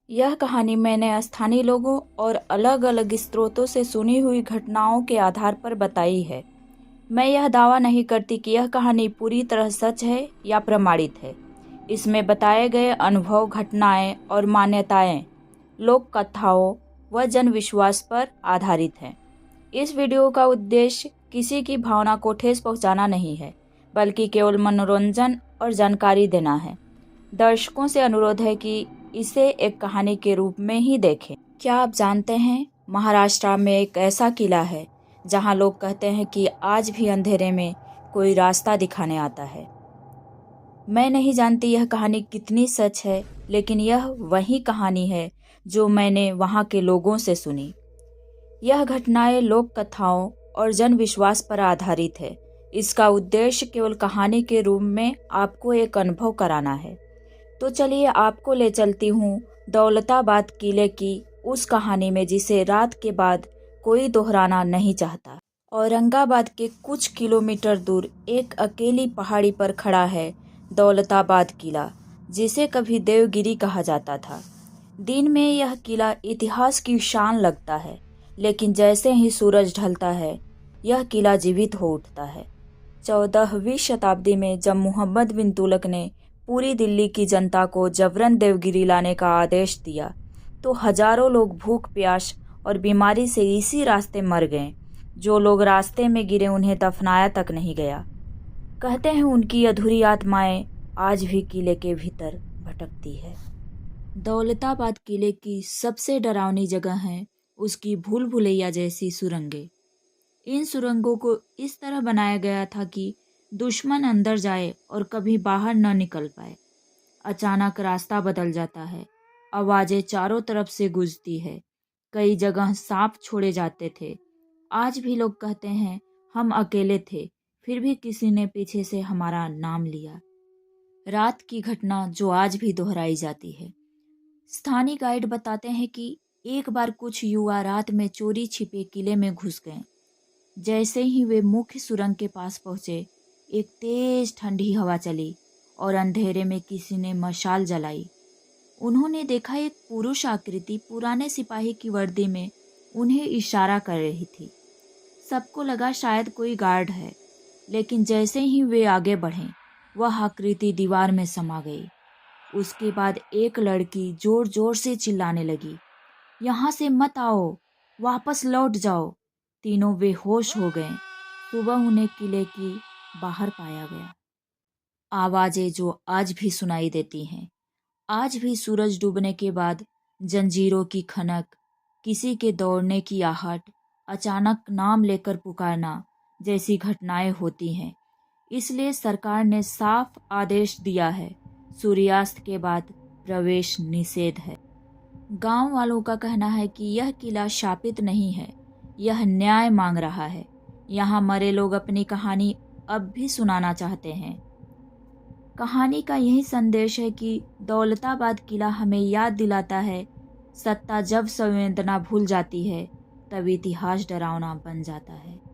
यह कहानी मैंने स्थानीय लोगों और अलग अलग स्रोतों से सुनी हुई घटनाओं के आधार पर बताई है। मैं यह दावा नहीं करती कि यह कहानी पूरी तरह सच है या प्रमाणित है। इसमें बताए गए अनुभव, घटनाएं और मान्यताएं लोक कथाओं व जनविश्वास पर आधारित हैं। इस वीडियो का उद्देश्य किसी की भावना को ठेस पहुंचाना नहीं है, बल्कि केवल मनोरंजन और जानकारी देना है। दर्शकों से अनुरोध है कि इसे एक कहानी के रूप में ही देखें। क्या आप जानते हैं, महाराष्ट्र में एक ऐसा किला है जहां लोग कहते हैं कि आज भी अंधेरे में कोई रास्ता दिखाने आता है। मैं नहीं जानती यह कहानी कितनी सच है, लेकिन यह वही कहानी है जो मैंने वहां के लोगों से सुनी। यह घटनाएं लोक कथाओं और जनविश्वास पर आधारित है। इसका उद्देश्य केवल कहानी के रूप में आपको एक अनुभव कराना है। तो चलिए आपको ले चलती हूँ दौलताबाद किले की उस कहानी में जिसे रात के बाद कोई दोहराना नहीं चाहता। औरंगाबाद के कुछ किलोमीटर दूर एक अकेली पहाड़ी पर खड़ा है दौलताबाद किला, जिसे कभी देवगिरी कहा जाता था। दिन में यह किला इतिहास की शान लगता है, लेकिन जैसे ही सूरज ढलता है यह किला जीवित हो उठता है। 14वीं शताब्दी में जब मोहम्मद बिन तुगलक ने पूरी दिल्ली की जनता को जबरन देवगिरी लाने का आदेश दिया, तो हजारों लोग भूख, प्यास और बीमारी से इसी रास्ते मर गए। जो लोग रास्ते में गिरे उन्हें दफनाया तक नहीं गया। कहते हैं उनकी अधूरी आत्माएं आज भी किले के भीतर भटकती है। दौलताबाद किले की सबसे डरावनी जगह है उसकी भूल भुलैया जैसी सुरंगें। इन सुरंगों को इस तरह बनाया गया था कि दुश्मन अंदर जाए और कभी बाहर न निकल पाए। अचानक रास्ता बदल जाता है, आवाजें चारों तरफ से गूंजती है। कई जगह सांप छोड़े जाते थे। आज भी लोग कहते हैं हम अकेले थे, फिर भी किसी ने पीछे से हमारा नाम लिया। रात की घटना जो आज भी दोहराई जाती है। स्थानीय गाइड बताते हैं कि एक बार कुछ युवा रात में चोरी छिपे किले में घुस गए। जैसे ही वे मुख्य सुरंग के पास पहुंचे, एक तेज ठंडी हवा चली और अंधेरे में किसी ने मशाल जलाई। उन्होंने देखा एक पुरुष आकृति पुराने सिपाही की वर्दी में उन्हें इशारा कर रही थी। सबको लगा शायद कोई गार्ड है, लेकिन जैसे ही वे आगे बढ़े वह आकृति दीवार में समा गई। उसके बाद एक लड़की जोर जोर से चिल्लाने लगी, यहाँ से मत आओ, वापस लौट जाओ। तीनों बेहोश हो गए। सुबह उन्हें किले की बाहर पाया गया। आवाजें जो आज भी सुनाई देती हैं। आज भी सूरज डूबने के बाद जंजीरों की खनक, किसी के दौड़ने की आहट, अचानक नाम लेकर पुकारना जैसी घटनाएं होती हैं। इसलिए सरकार ने साफ आदेश दिया है, सूर्यास्त के बाद प्रवेश निषेध है। गांव वालों का कहना है कि यह किला शापित नहीं है, यह न्याय मांग रहा है। यहाँ मरे लोग अपनी कहानी अब भी सुनाना चाहते हैं। कहानी का यही संदेश है कि दौलताबाद किला हमें याद दिलाता है, सत्ता जब संवेदना भूल जाती है तब इतिहास डरावना बन जाता है।